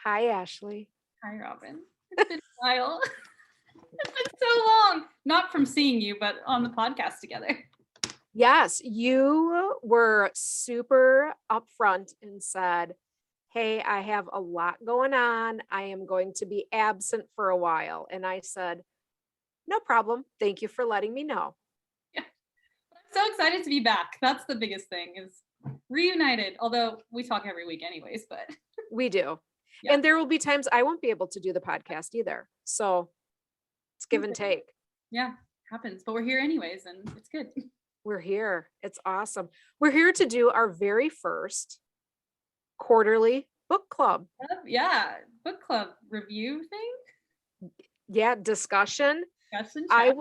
Hi, Ashley. Hi, Robin. It's been a while. It's been so long. Not from seeing you, but on the podcast together. Yes, you were super upfront and said, hey, I have a lot going on. I am going to be absent for a while. And I said, no problem. Thank you for letting me know. Yeah. I'm so excited to be back. That's the biggest thing is reunited. Although we talk every week anyways, but We do. Yeah. And there will be times I won't be able to do the podcast either. So it's give and take. Yeah, happens. But we're here anyways, and it's good. We're here. It's awesome. We're here to do our very first quarterly book club. Yeah, book club review thing. Yeah, discussion. I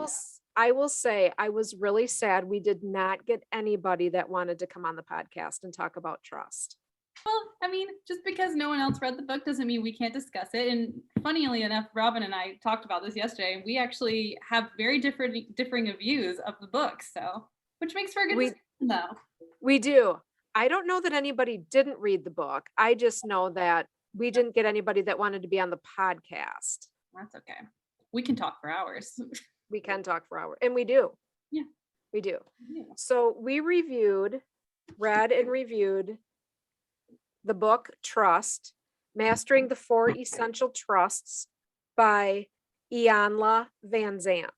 will say I was really sad we did not get anybody that wanted to come on the podcast and talk about trust. Well, I mean, just because no one else read the book doesn't mean we can't discuss it. And funnily enough, Robin and I talked about this yesterday, and we actually have very differing views of the book. So, which makes for a good discussion, though. We do. I don't know that anybody didn't read the book. I just know that we didn't get anybody that wanted to be on the podcast. That's okay. We can talk for hours. We can talk for hours. And we do. Yeah. We do. Yeah. So we read and reviewed the book Trust, Mastering the Four Essential Trusts by Iyanla Vanzant.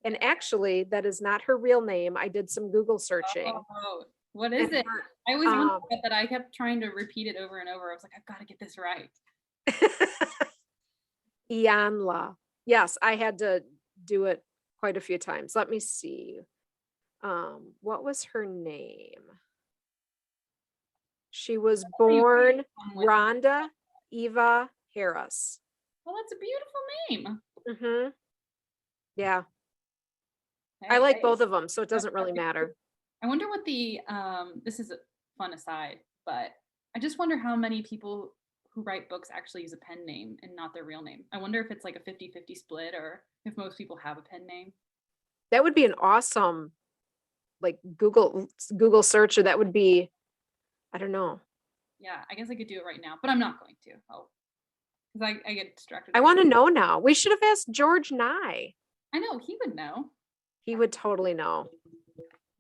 And actually, that is not her real name. I did some Google searching. Oh, what is it? I always wondered that. I kept trying to repeat it over and over. I was like, I've got to get this right. Iyanla. Yes, I had to do it quite a few times. Let me see. What was her name? She was born Rhonda Eva Harris. Well, that's a beautiful name. Mm-hmm. Yeah. I like both of them, so it doesn't really matter. I wonder what this is a fun aside, but I just wonder how many people who write books actually use a pen name and not their real name. I wonder if it's like a 50-50 split or if most people have a pen name. That would be an awesome like Google search, or that would be, I don't know. Yeah, I guess I could do it right now, but I'm not going to. Because I get distracted. I want to know now. We should have asked George Nye. I know, he would know. He would totally know.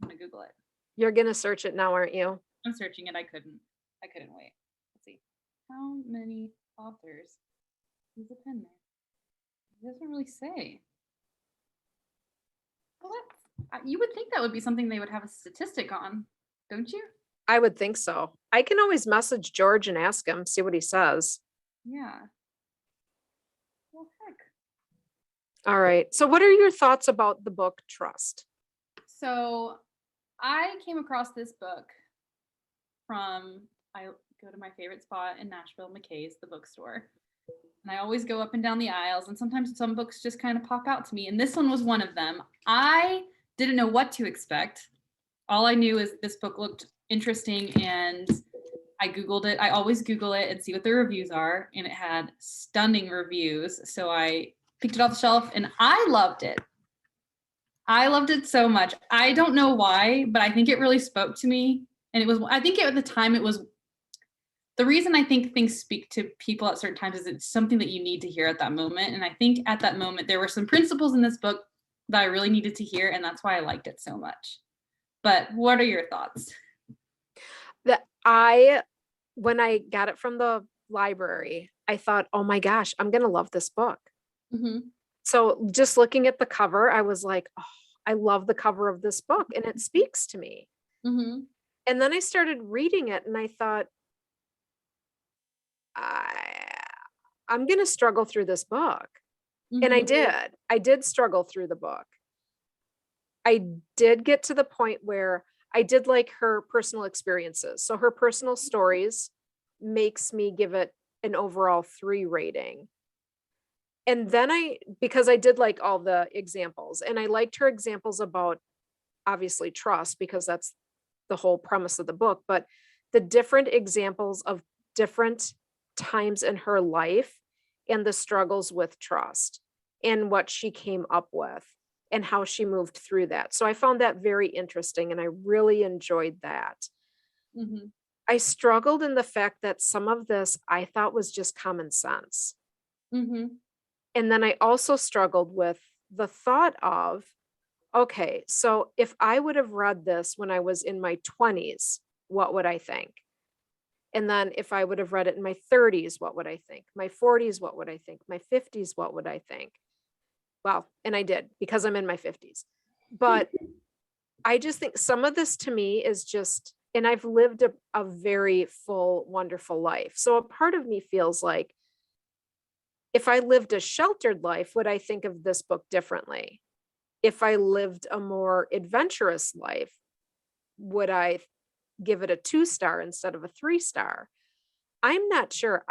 I'm gonna Google it. You're gonna search it now, aren't you? I'm searching it. I couldn't wait. Let's see. How many authors use a pen name? It doesn't really say. Well, you would think that would be something they would have a statistic on, don't you? I would think so. I can always message George and ask him, see what he says. Yeah. Well, heck. All right. So what are your thoughts about the book Trust? So I came across this book I go to my favorite spot in Nashville, McKay's, the bookstore. And I always go up and down the aisles, and sometimes some books just kind of pop out to me. And this one was one of them. I didn't know what to expect. All I knew is this book looked interesting, and I Googled it. I always Google it and see what the reviews are, and it had stunning reviews. So I picked it off the shelf, and I loved it. I loved it so much. I don't know why, but I think it really spoke to me. And I think at the time it was, the reason I think things speak to people at certain times is it's something that you need to hear at that moment. And I think at that moment, there were some principles in this book that I really needed to hear. And that's why I liked it so much. But what are your thoughts? When I got it from the library, I thought, oh my gosh, I'm going to love this book. Mm-hmm. So just looking at the cover, I was like, oh, I love the cover of this book and it speaks to me. Mm-hmm. And then I started reading it and I thought, I'm going to struggle through this book. Mm-hmm. And I did struggle through the book. I did get to the point where I did like her personal experiences. So her personal stories makes me give it an overall 3 rating. And then because I did like all the examples, and I liked her examples about obviously trust, because that's the whole premise of the book, but the different examples of different times in her life and the struggles with trust and what she came up with and how she moved through that. So I found that very interesting and I really enjoyed that. Mm-hmm. I struggled in the fact that some of this I thought was just common sense. Mm-hmm. And then I also struggled with the thought of, okay, so if I would have read this when I was in my 20s, what would I think? And then if I would have read it in my 30s, what would I think? My 40s, what would I think? My 50s, what would I think? Well, and I did because I'm in my 50s. But I just think some of this to me is just, and I've lived a very full, wonderful life. So a part of me feels like if I lived a sheltered life, would I think of this book differently? If I lived a more adventurous life, would I give it a 2-star instead of a 3-star? I'm not sure.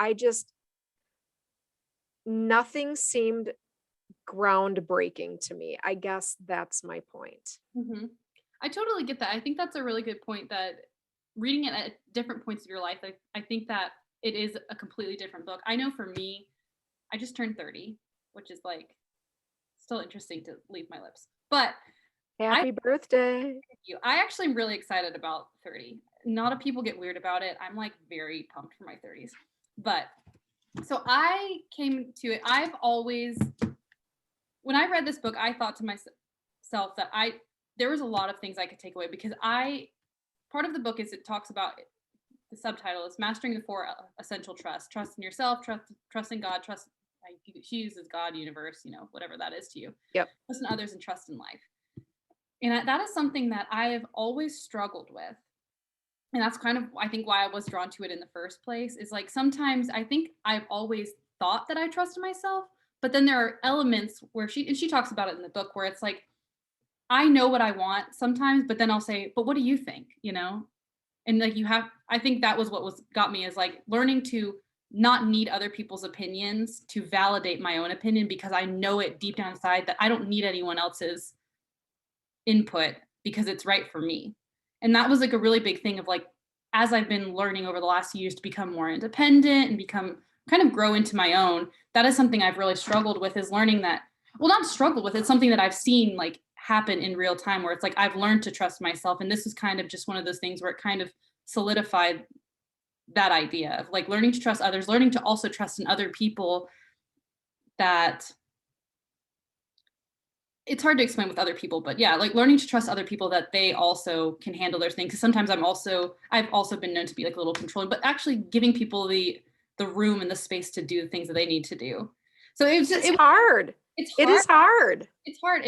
Nothing seemed groundbreaking to me. I guess that's my point. Mm-hmm. I totally get that. I think that's a really good point, that reading it at different points of your life, I think that it is a completely different book. I know for me, I just turned 30, which is like still interesting to leave my lips. But Happy birthday. I actually am really excited about 30. A lot of people get weird about it. I'm like very pumped for my 30s. But so I came to it. I've always, when I read this book, I thought to myself that there was a lot of things I could take away, because part of the book is, it talks about, the subtitle is Mastering the 4 Essential Trusts. Trust in yourself, trust in God, she uses God, universe, whatever that is to you. Yep. Trust in others and trust in life. And that is something that I have always struggled with. And that's kind of, I think, why I was drawn to it in the first place, is like, sometimes I think I've always thought that I trusted myself, but then there are elements where she talks about it in the book, where it's like, I know what I want sometimes, but then I'll say, but what do you think? And like, I think that was what got me, is like learning to not need other people's opinions to validate my own opinion, because I know it deep down inside that I don't need anyone else's input because it's right for me. And that was like a really big thing of like, as I've been learning over the last years to become more independent and become kind of grow into my own, that is something I've really struggled with, is learning that, well, not struggled with, it's something that I've seen like happen in real time, where it's like, I've learned to trust myself. And this is kind of just one of those things where it kind of solidified that idea of like learning to trust others, learning to also trust in other people. That it's hard to explain with other people, but yeah, like learning to trust other people, that they also can handle their thing. Because sometimes I've also been known to be like a little controlling, but actually giving people the room and the space to do the things that they need to do. So it's hard. It's hard. It is hard. It's hard.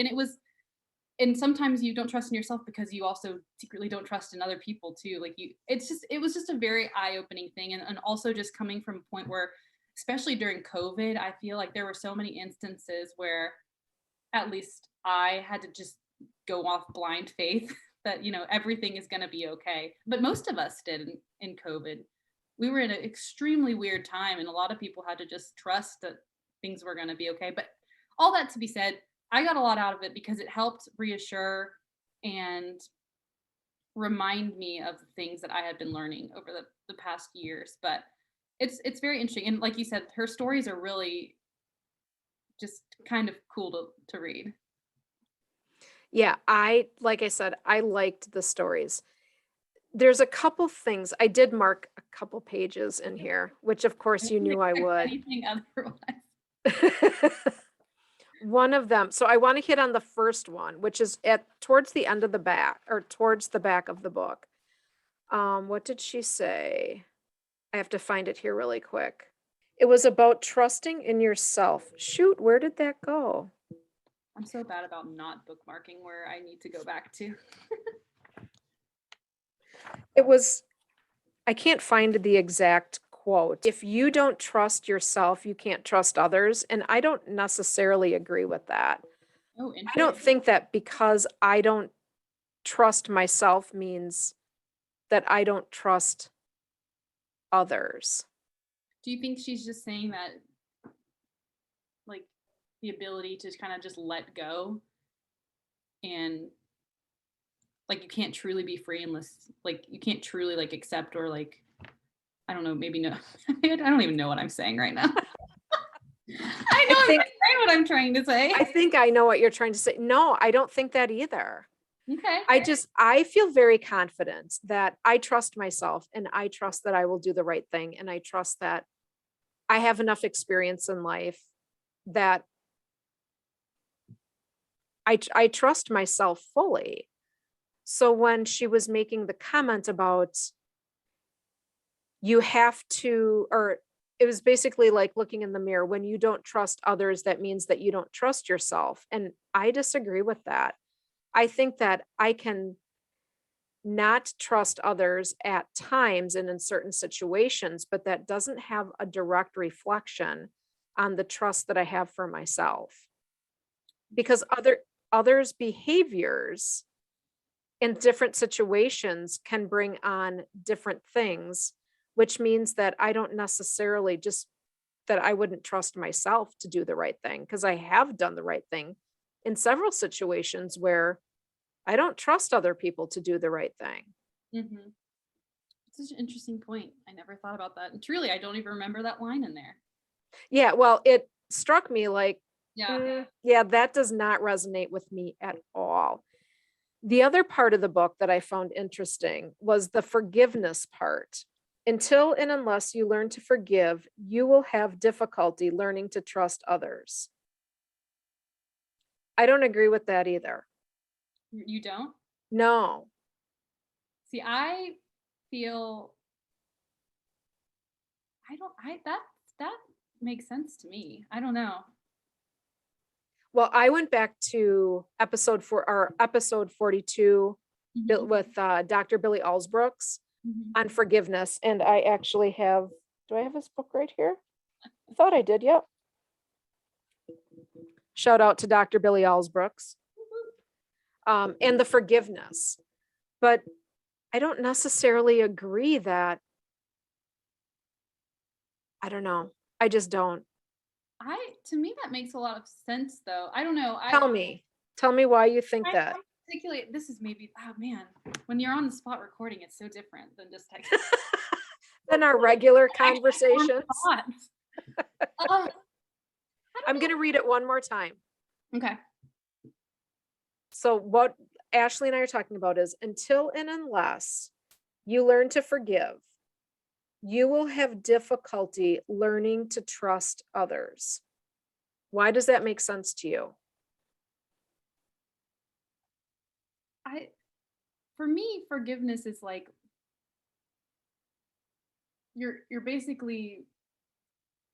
And sometimes you don't trust in yourself because you also secretly don't trust in other people too. Like it was just a very eye-opening thing. And also just coming from a point where, especially during COVID, I feel like there were so many instances where at least I had to just go off blind faith that, everything is going to be okay. But most of us did in COVID. We were in an extremely weird time, and a lot of people had to just trust that things were going to be okay. But all that to be said, I got a lot out of it because it helped reassure and remind me of the things that I had been learning over the past years. But it's very interesting. And like you said, her stories are really just kind of cool to read. Yeah, like I said, I liked the stories. There's a couple things. I did mark a couple pages in here, which of course you knew I would. Anything otherwise. One of them. So I want to hit on the first one, which is towards the end of the back, or towards the back of the book. What did she say? I have to find it here really quick. It was about trusting in yourself. Shoot, where did that go? I'm so bad about not bookmarking where I need to go back to. I can't find the exact quote. If you don't trust yourself, you can't trust others. And I don't necessarily agree with that. Oh, I don't think that because I don't trust myself means that I don't trust others. Do you think she's just saying that, like, the ability to kind of just let go, and like you can't truly be free unless, like, you can't truly like accept, or like, I don't know, maybe no. I don't even know what I'm saying right now. I'm saying what I'm trying to say. I think I know what you're trying to say. No, I don't think that either. Okay. I feel very confident that I trust myself, and I trust that I will do the right thing. And I trust that I have enough experience in life that I trust myself fully. So when she was making the comment about you have to, or it was basically like looking in the mirror, when you don't trust others, that means that you don't trust yourself. And I disagree with that. I think that I can not trust others at times and in certain situations, but that doesn't have a direct reflection on the trust that I have for myself. Because others' behaviors in different situations can bring on different things, which means that I don't necessarily just that I wouldn't trust myself to do the right thing, because I have done the right thing in several situations where I don't trust other people to do the right thing. Mm-hmm. Such an interesting point. I never thought about that. And truly, I don't even remember that line in there. Yeah, well, it struck me like, Yeah. yeah, that does not resonate with me at all. The other part of the book that I found interesting was the forgiveness part. Until and unless you learn to forgive, you will have difficulty learning to trust others. I don't agree with that either. You don't? No. See, I feel I don't I that makes sense to me. I don't know. Well, I went back to episode 42 Mhm. with Dr. Billy Alsbrooks Mhm. on forgiveness. And I actually have, do I have his book right here? I thought I did. Yep. Shout out to Dr. Billy Alsbrooks. And the forgiveness. But I don't necessarily agree that, I don't know. I just don't. To me that makes a lot of sense though. I don't know. Tell me why you think I that. articulate this is maybe oh man, when you're on the spot recording, it's so different than just text. Than our regular Actually form conversations. thoughts. I I'm don't going to read it one more time. know. Okay. So what Ashley and I are talking about is until and unless you learn to forgive, you will have difficulty learning to trust others. Why does that make sense to you? For me, forgiveness is like you're basically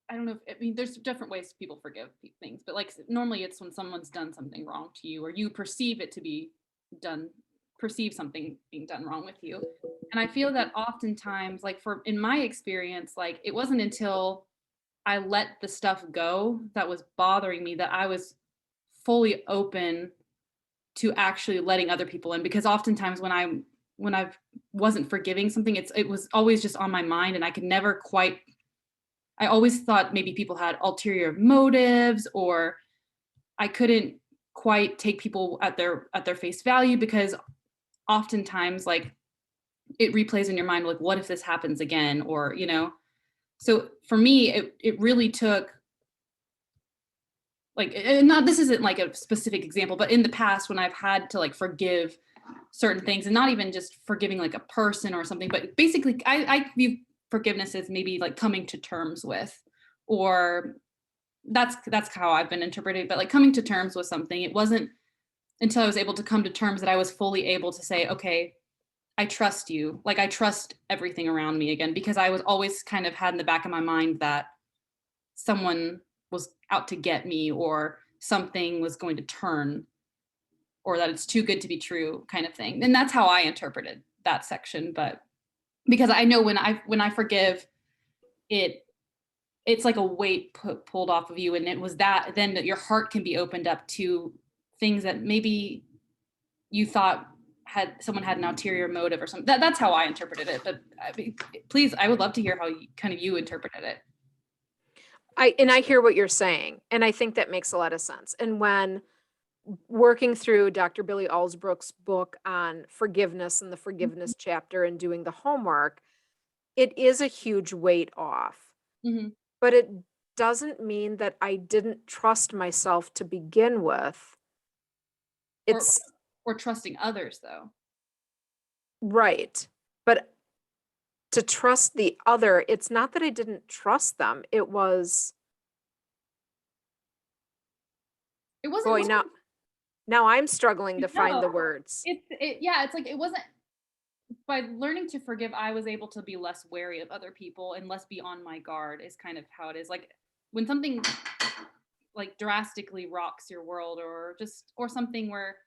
I don't know if I mean there's different ways people forgive things, but like normally it's when someone's done something wrong to you or you perceive it to be done, perceive something being done wrong with you. And I feel that oftentimes, like for in my experience, like it wasn't until I let the stuff go that was bothering me that I was fully open to actually letting other people in because oftentimes when I wasn't forgiving something it was always just on my mind and I could never quite I always thought maybe people had ulterior motives or I couldn't quite take people at their face value because oftentimes like it replays in your mind like what if this happens again or you know so for me it really took like not this isn't like a specific example but in the past when I've had to like forgive certain things and not even just forgiving like a person or something but basically I view forgiveness as maybe like coming to terms with or that's how I've been interpreting but like coming to terms with something it wasn't until I was able to come to terms that I was fully able to say okay I trust you like I trust everything around me again because I was always kind of had in the back of my mind that someone was out to get me or something was going to turn or that it's too good to be true kind of thing. And that's how I interpreted that section. But because I know when I forgive, it's like a weight pulled off of you. And it was that then that your heart can be opened up to things that maybe you thought had someone had an ulterior motive or something. That's how I interpreted it. But I mean, please, I would love to hear how you interpreted it. I hear what you're saying, and I think that makes a lot of sense. And when working through Dr. Billy Alsbrook's book on forgiveness and the forgiveness chapter and doing the homework, it is a huge weight off. Mm-hmm. But it doesn't mean that I didn't trust myself to begin with. Or It's Or trusting others though. Right. But to trust the other, it's not that I didn't trust them. It was, It wasn't boy, now I'm struggling to find no, the words. yeah, it's like it wasn't by learning to forgive, I was able to be less wary of other people and less be on my guard is kind of how it is. Like when something like drastically rocks your world or something where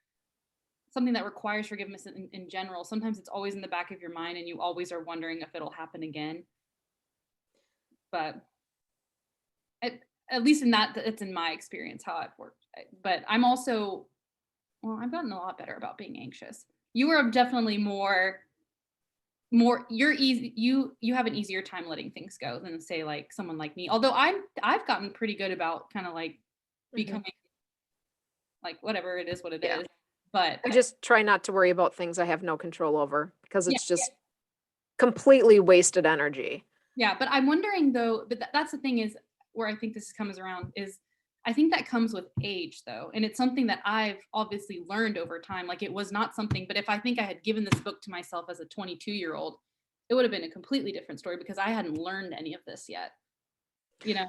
something that requires forgiveness in general, sometimes it's always in the back of your mind and you always are wondering if it'll happen again. But at, at least in that, it's in my experience how I've worked. But I'm also, well, I've gotten a lot better about being anxious. You are definitely more you're easy you have an easier time letting things go than say like someone like me, although I've gotten pretty good about kind of like becoming like whatever it is what it Yeah. is, but I just try not to worry about things I have no control over because yeah, it's just completely wasted energy. yeah, but I'm wondering though, but that's the thing is where I think this comes around is I think that comes with age though. And it's something that I've obviously learned over time. Like it was not something, but if I think I had given this book to myself as a 22-year-old, it would have been a completely different story because I hadn't learned any of this yet. You know,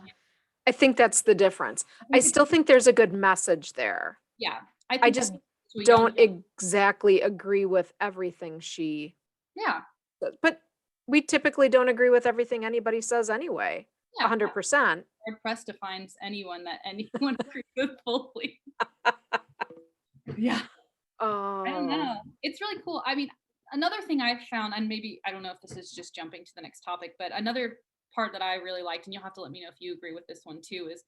I think that's the difference. I I think still think there's a good message there. yeah, I think just that's to a young, don't exactly agree with everything she yeah, says. But we typically don't agree with everything anybody says anyway. yeah. 100%. Hard pressed to find anyone that anyone agrees with fully. Yeah. I don't Oh. know. It's really cool. I mean, another thing I've found, and maybe I don't know if this is just jumping to the next topic, but another part that I really liked, and you'll have to let me know if you agree with this one too, is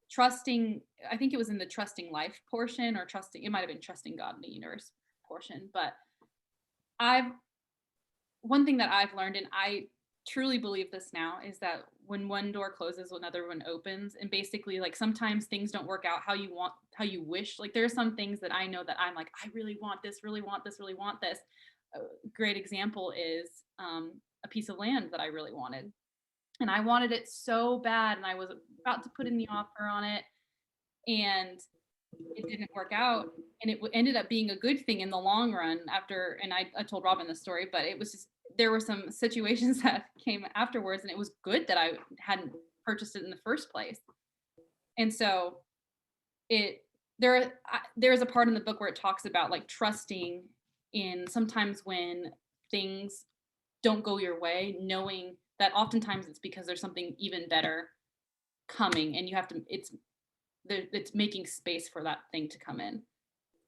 trusting. I think it was in the trusting life portion, or trusting. It might have been trusting God in the universe portion, but I've one thing that I've learned, and I truly believe this now, is that when one door closes, another one opens. And basically, like sometimes things don't work out how you want, how you wish. Like there are some things that I know that I'm like, I really want this, really want this, really want this. A great example is a piece of land that I really wanted. And I wanted it so bad. And I was about to put in the offer on it. And it didn't work out, and it ended up being a good thing in the long run after, and I told Robin the story, but it was just there were some situations that came afterwards, and it was good that I hadn't purchased it in the first place. And so it there's a part in the book where it talks about like trusting in sometimes when things don't go your way, knowing that oftentimes it's because there's something even better coming, and you have to it's making space for that thing to come in.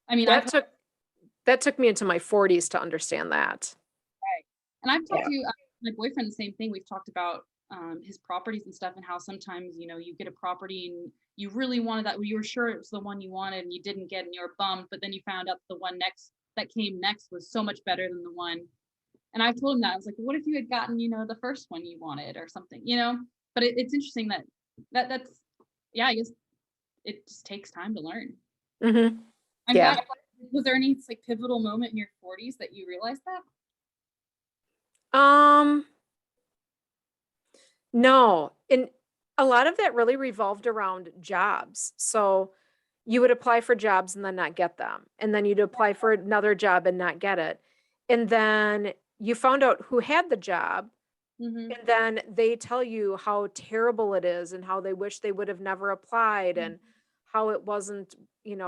I mean, That took me into my 40s to understand that. and I've talked Yeah. to my boyfriend the same thing. We've talked about his properties and stuff, and how sometimes you get a property and you really wanted that, you were sure it was the one you wanted, and you didn't get, and you were bummed. But then you found out the one next that came next was so much better than the one. And I've told him that I was like, what if you had gotten the first one you wanted or something, But it's interesting that's yeah, I guess it just takes time to learn. Mm-hmm. I'm Yeah. glad. Was there any like pivotal moment in your 40s that you realized that? No. And a lot of that really revolved around jobs. So you would apply for jobs and then not get them. And then you'd apply for another job and not get it. And then you found out who had the job. Mm-hmm. And then they tell you how terrible it is and how they wish they would have never applied and how it wasn't,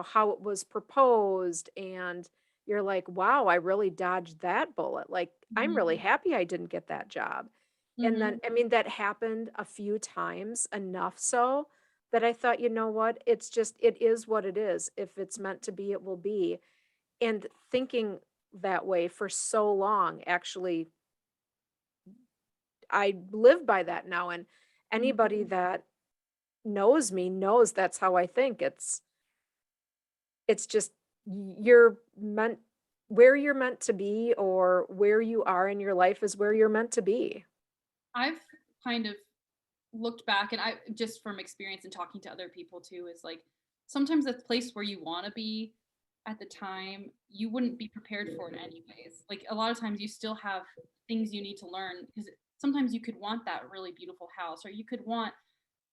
how it was proposed. And you're like, wow, I really dodged that bullet. Like, I'm really happy I didn't get that job. And Mm-hmm. then, I mean, that happened a few times, enough so that I thought, you know what? It's just, it is what it is. If it's meant to be, it will be. And thinking that way for so long, actually, I live by that now. And anybody that knows me knows that's how I think. It's just you're meant where you're meant to be, or where you are in your life is where you're meant to be. I've kind of looked back, and I just from experience and talking to other people too, is like sometimes the place where you want to be at the time, you wouldn't be prepared for it anyways. Like a lot of times you still have things you need to learn, because sometimes you could want that really beautiful house, or you could want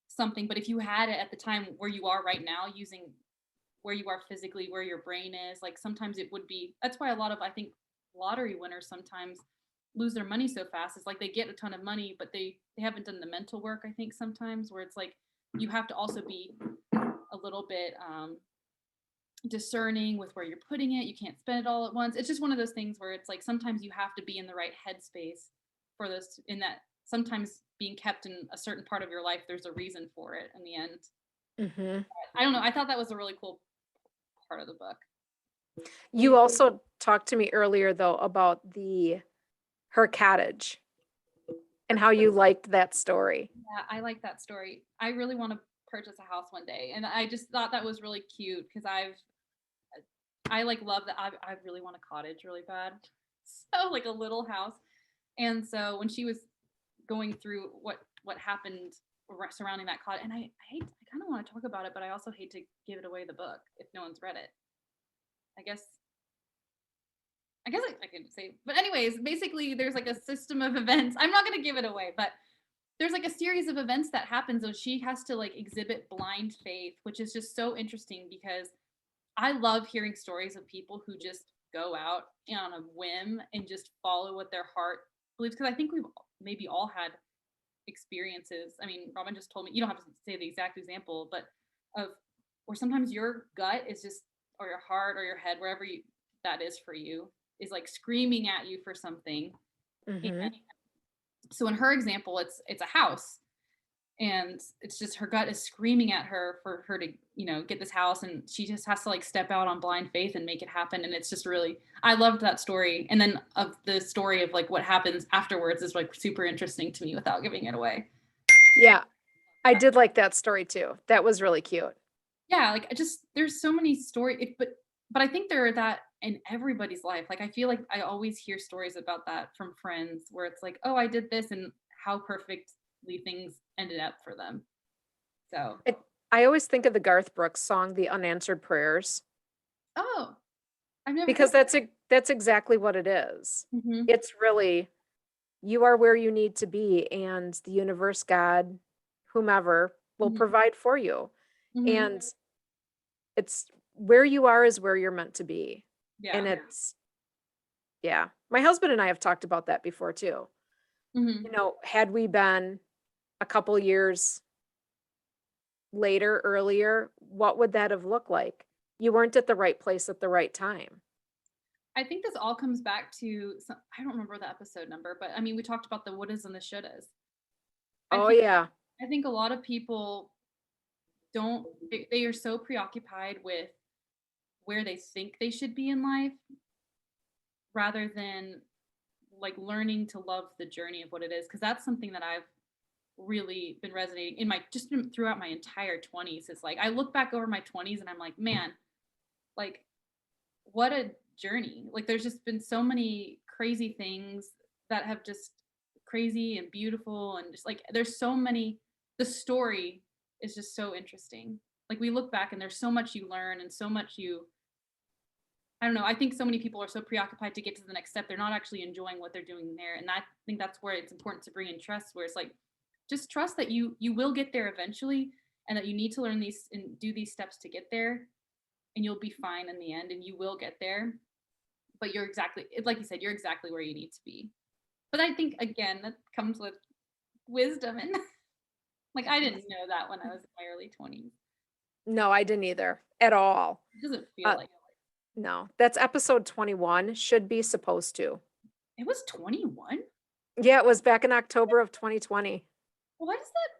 something, but if you had it at the time where you are right now, using where you are physically, where your brain is. Like sometimes it would be, that's why a lot of, I think, lottery winners sometimes lose their money so fast. It's like they get a ton of money, but they haven't done the mental work, I think, sometimes, where it's like you have to also be a little bit discerning with where you're putting it. You can't spend it all at once. It's just one of those things where it's like sometimes you have to be in the right headspace for this, in that sometimes being kept in a certain part of your life, there's a reason for it in the end. Mm-hmm. I don't know. I thought that was a really cool part of the book. You also talked to me earlier though about her cottage and how you liked that story. Yeah, I like that story. I really want to purchase a house one day, and I just thought that was really cute because I like love that. I really want a cottage really bad, so like a little house. And so when she was going through what happened surrounding that cottage, and I kind of want to talk about it, but I also hate to give it away the book if no one's read it. I guess I can say, but anyways, basically there's like a system of events. I'm not going to give it away, but there's like a series of events that happens, and she has to like exhibit blind faith, which is just so interesting because I love hearing stories of people who just go out on a whim and just follow what their heart believes. Because I think we've maybe all had experiences. I mean, Robin just told me, you don't have to say the exact example, but of where sometimes your gut is just, or your heart or your head, wherever that is for you, is like screaming at you for something. Mm-hmm. And so in her example, it's a house, and it's just her gut is screaming at her for her to get this house, and she just has to like step out on blind faith and make it happen. And it's just really, I loved that story. And then of the story of like what happens afterwards is like super interesting to me without giving it away. Yeah, I did like that story too. That was really cute. Yeah, like there's so many stories, but I think there are that in everybody's life. Like I feel like I always hear stories about that from friends where it's like, oh, I did this, and how perfectly things ended up for them. So I always think of the Garth Brooks song, The Unanswered Prayers, oh, I've never because heard that's exactly what it is. Mm-hmm. It's really, you are where you need to be, and the universe, God, whomever will Mm-hmm. provide for you. Mm-hmm. And it's where you are is where you're meant to be. Yeah. And yeah, my husband and I have talked about that before too. Mm-hmm. Had we been a couple years later, earlier, what would that have looked like? You weren't at the right place at the right time. I think this all comes back to I don't remember the episode number, but I mean, we talked about the wouldas and the shouldas. Oh yeah. I think a lot of people they are so preoccupied with where they think they should be in life rather than like learning to love the journey of what it is, because that's something that I've really been resonating in throughout my entire 20s. It's like I look back over my 20s and I'm like, man, like what a journey. Like there's just been so many crazy things that have just crazy and beautiful, and just like there's so many, the story is just so interesting. Like we look back and there's so much you learn and so much I don't know. I think so many people are so preoccupied to get to the next step, they're not actually enjoying what they're doing there. And I think that's where it's important to bring in trust, where it's like, just trust that you will get there eventually, and that you need to learn these and do these steps to get there, and you'll be fine in the end, and you will get there. But like you said, you're exactly where you need to be. But I think again, that comes with wisdom, and like I didn't know that when I was in my early 20s. No, I didn't either at all. It doesn't feel like No, that's episode 21, should be supposed to. it was 21. Yeah, it was back in October of 2020. Why does that?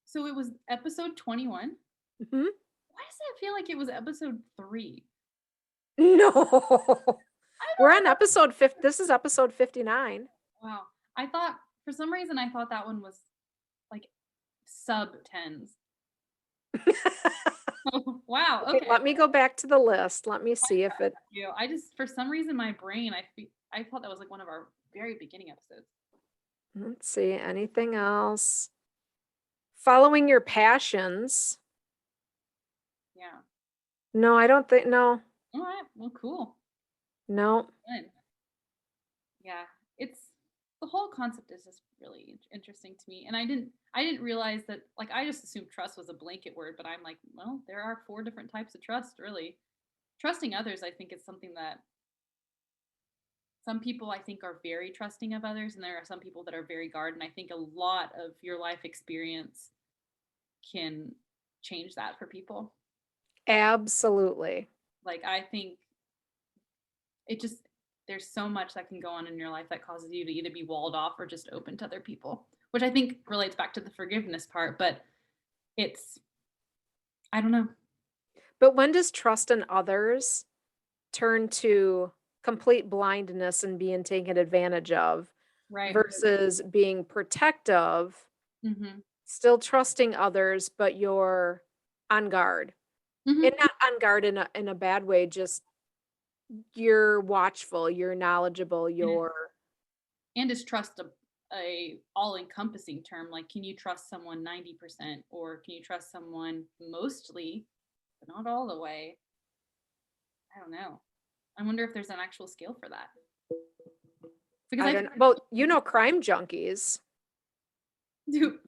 So it was episode 21. Mm-hmm. Why does that feel like it was episode 3? No, we're on episode 50. This is episode 59. Wow. I thought, for some reason, I thought that one was like sub 10s. Wow. Okay. Let me go back to the list. Let me see if it. I just, for some reason, my brain, I thought that was like one of our very beginning episodes. Let's see. Anything else? Following your passions. Yeah. No, I don't think. No. All right. Well, cool. No. Good. Yeah. It's the whole concept is just really interesting to me. And I didn't realize that, like, I just assumed trust was a blanket word, but I'm like, well, there are four different types of trust, really. Trusting others, I think, is something that some people I think are very trusting of others, and there are some people that are very guarded. And I think a lot of your life experience can change that for people. Absolutely. Like, I think it just there's so much that can go on in your life that causes you to either be walled off or just open to other people, which I think relates back to the forgiveness part. But it's I don't know. But when does trust in others turn to complete blindness and being taken advantage of Right. versus being protective, Hmm. still trusting others, but you're on guard? And Hmm. not on guard in a bad way, just you're watchful, you're knowledgeable, you're And is trust a all encompassing term? Like, can you trust someone 90%, or can you trust someone mostly, but not all the way? I don't know. I wonder if there's an actual scale for that. Because I I don't know. Well, you know, crime junkies, do.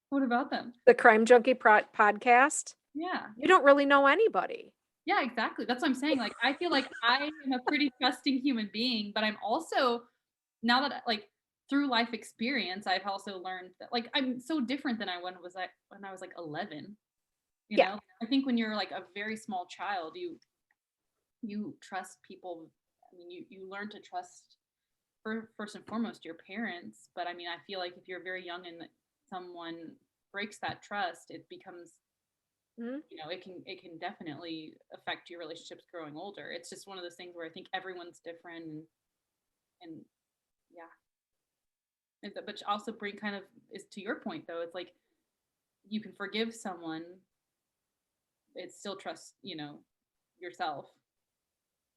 What about them? the crime junkie podcast, Yeah. you don't really know anybody. Yeah, exactly. That's what I'm saying. Like, I feel like I am a pretty trusting human being, but I'm also now that like through life experience, I've also learned that like I'm so different than I when I was like 11. You Yeah. know, I think when you're like a very small child, you trust people. I mean, you learn to trust first and foremost your parents. But I mean, I feel like if you're very young and someone breaks that trust, it becomes Mhm. it can definitely affect your relationships growing older. It's just one of those things where I think everyone's different, and yeah, but also bring kind of is to your point though. It's like you can forgive someone, it's still trust yourself,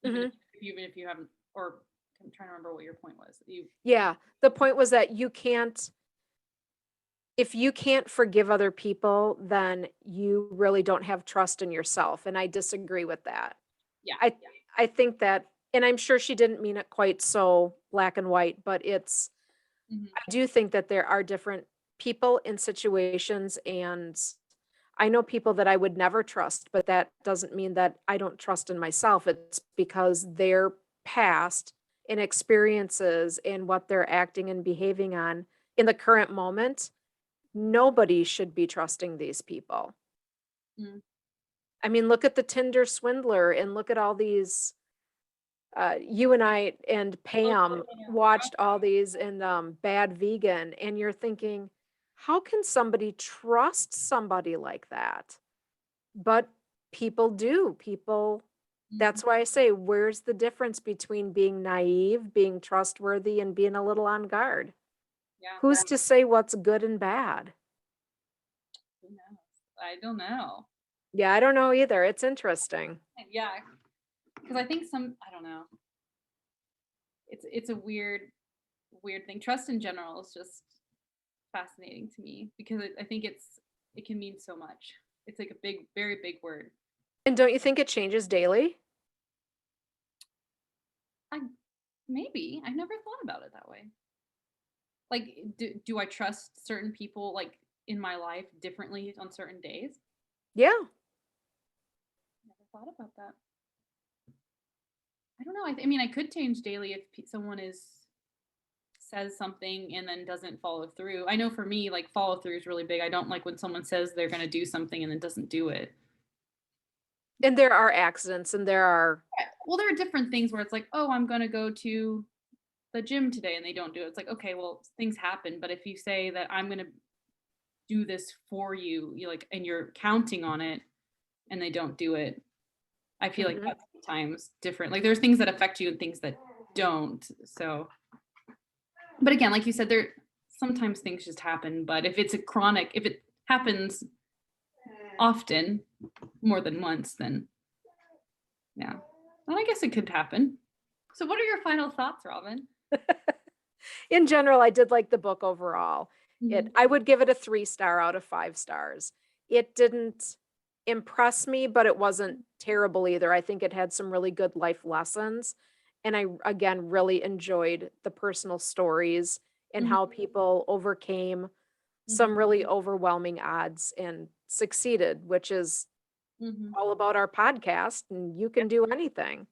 even if Mhm. even if you haven't. Or I'm trying to remember what your point was. You Yeah. The point was that if you can't forgive other people, then you really don't have trust in yourself. And I disagree with that. Yeah, I yeah. I think that, and I'm sure she didn't mean it quite so black and white, but Hmm. I do think that there are different people in situations, and I know people that I would never trust, but that doesn't mean that I don't trust in myself. It's because their past and experiences and what they're acting and behaving on in the current moment, nobody should be trusting these people. Mm. I mean, look at the Tinder swindler and look at all these you and I and Oh, Pam yeah. watched all these in Bad Vegan, and you're thinking, how can somebody trust somebody like that? But people do. People, Mhm. that's why I say, where's the difference between being naive, being trustworthy, and being a little on guard? Yeah. Who's to say what's good and bad? Who knows? I don't know. Yeah, I don't know either. It's interesting. Yeah, because I think I don't know. It's a weird thing. Trust in general is just fascinating to me because I think it can mean so much. It's like a big, very big word. And don't you think it changes daily? I maybe I never thought about it that way. Like, do I trust certain people like in my life differently on certain days? Yeah. Never thought about that. I don't know. I mean, I could change daily if someone is says something and then doesn't follow through. I know for me, like follow through is really big. I don't like when someone says they're going to do something and then doesn't do it. And there are accidents and there are, Yeah. Well, there are different things where it's like, oh, I'm going to go to the gym today and they don't do it. It's like, okay, well, things happen. But if you say that I'm going to do this for you, you like, and you're counting on it and they don't do it, I feel like Mhm. that's sometimes different. Like there's things that affect you and things that don't. So, but again, like you said, there sometimes things just happen. But if it happens often, more than once, then yeah. Well, I guess it could happen. So, what are your final thoughts, Robin? In general, I did like the book overall. Mhm. I would give it a 3 star out of 5 stars. It didn't impress me, but it wasn't terrible either. I think it had some really good life lessons. And I, again, really enjoyed the personal stories and Mhm. how people overcame some really overwhelming odds and succeeded, which is Mhm. all about our podcast, and you can do anything.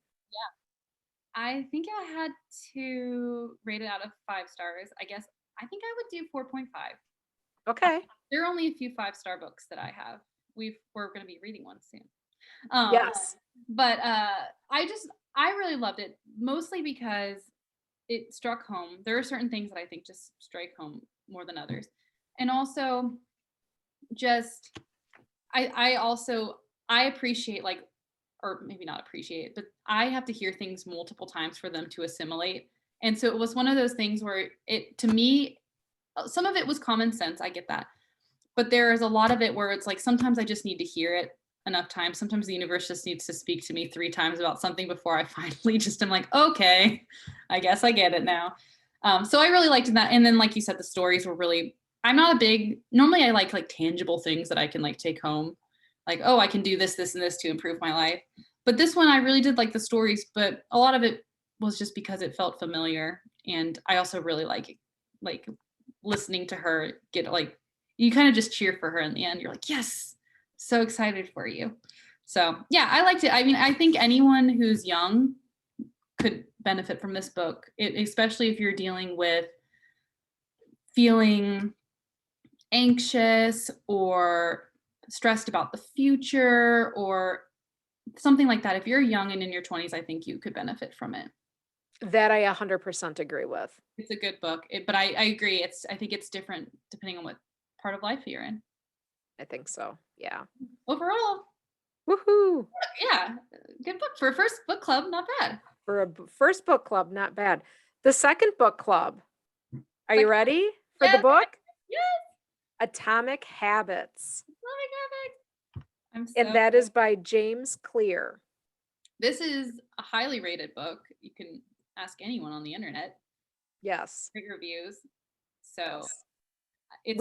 I think I had to rate it out of 5 stars. I think I would do 4.5. Okay. There are only a few 5-star books that I have. We're going to be reading one soon. Um, Yes. but I really loved it, mostly because it struck home. There are certain things that I think just strike home more than others. And also just I appreciate, like, or maybe not appreciate, but I have to hear things multiple times for them to assimilate. And so it was one of those things where to me, some of it was common sense. I get that. But there is a lot of it where it's like, sometimes I just need to hear it enough times. Sometimes the universe just needs to speak to me 3 times about something before I finally just am like, okay, I guess I get it now. So I really liked that. And then, like you said, the stories were really, I'm not a big, normally I like tangible things that I can take home. Like, oh, I can do this, this, and this to improve my life. But this one, I really did like the stories, but a lot of it was just because it felt familiar. And I also really like listening to her get you kind of just cheer for her in the end. You're like, yes, so excited for you. So yeah, I liked it. I mean, I think anyone who's young could benefit from this book, especially if you're dealing with feeling anxious or stressed about the future or something like that. If you're young and in your 20s, I think you could benefit from it. That I 100% agree with. It's a good book, but I agree. I think it's different depending on what part of life you're in. I think so. Yeah. Overall, Woohoo. yeah, good book for a first book club. Not bad. For a first book club, not bad. The second book club. Are you ready for the Yes. book? Yes. Atomic Habits. I'm so. And that is by James Clear. This is a highly rated book. You can ask anyone on the internet. Yes. Great reviews. So it's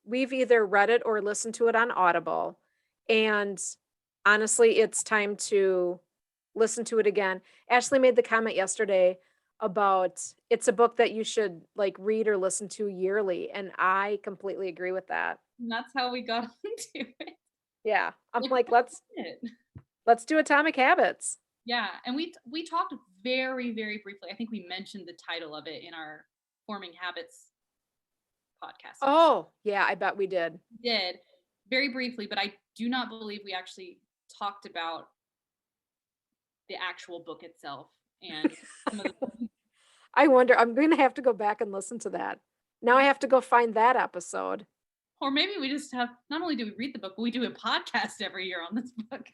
we've either read it or listened to it on Audible. And honestly, it's time to listen to it again. Ashley made the comment yesterday about it's a book that you should read or listen to yearly. And I completely agree with that. and that's how we got into it. Yeah. I'm Like, let's do Atomic Habits. Yeah, and we talked very, very briefly. I think we mentioned the title of it in our Forming Habits podcast. Oh, yeah, I bet we did. We did very briefly, but I do not believe we actually talked about the actual book itself and some of the I wonder, I'm going to have to go back and listen to that. Now I have to go find that episode. or maybe we just have, not only do we read the book, but we do a podcast every year on this book.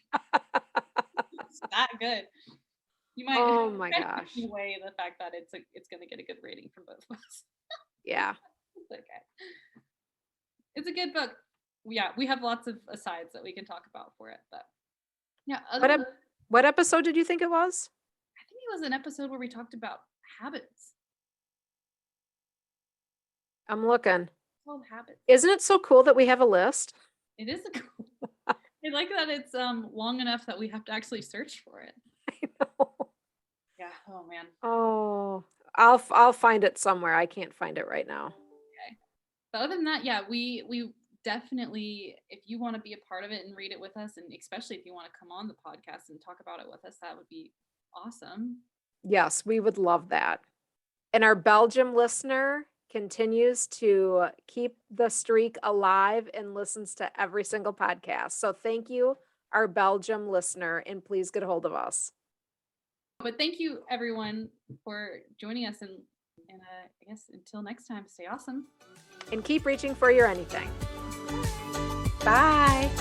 It's that good. You might Oh my gosh. weigh the fact that it's going to get a good rating from both of us. Yeah. It's okay. It's a good book. Yeah, we have lots of asides that we can talk about for it, but yeah. What episode did you think it was? I think it was an episode where we talked about habits. I'm looking. It's called Habits. Isn't it so cool that we have a list? It is a cool. I like that it's long enough that we have to actually search for it. I know. Yeah. Oh man. Oh, I'll find it somewhere. I can't find it right now. Okay. But other than that, yeah, we definitely, if you want to be a part of it and read it with us, and especially if you want to come on the podcast and talk about it with us, that would be awesome. Yes, we would love that. And our Belgium listener continues to keep the streak alive and listens to every single podcast. So thank you, our Belgium listener, and please get a hold of us. But thank you everyone for joining us, and I guess until next time, stay awesome and keep reaching for your anything. Bye.